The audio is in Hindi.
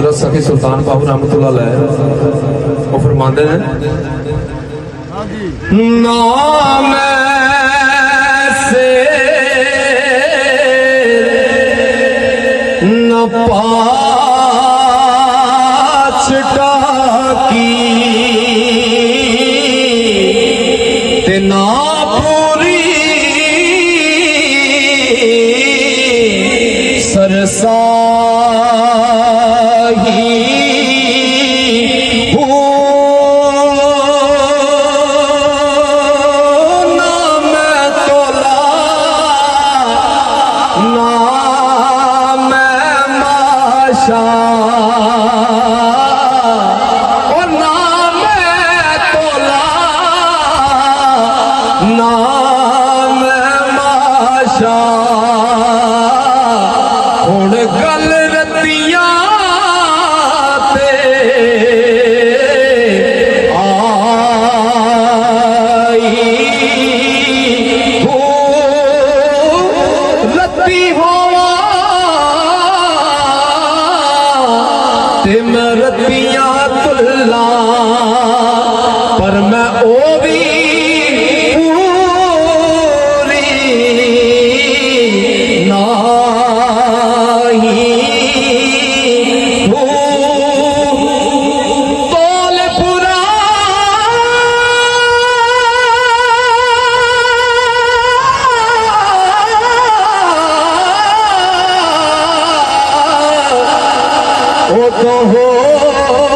सखी सुल्तान बाबू रहमतुल्लाह अलैह वो फरमाते हैं नाम से न पाँच टाकी ते ना पूरी सरसा रतियां तुल्ला पर मैं ओ भी पूरी नाही तोल पुरा ओ तो हो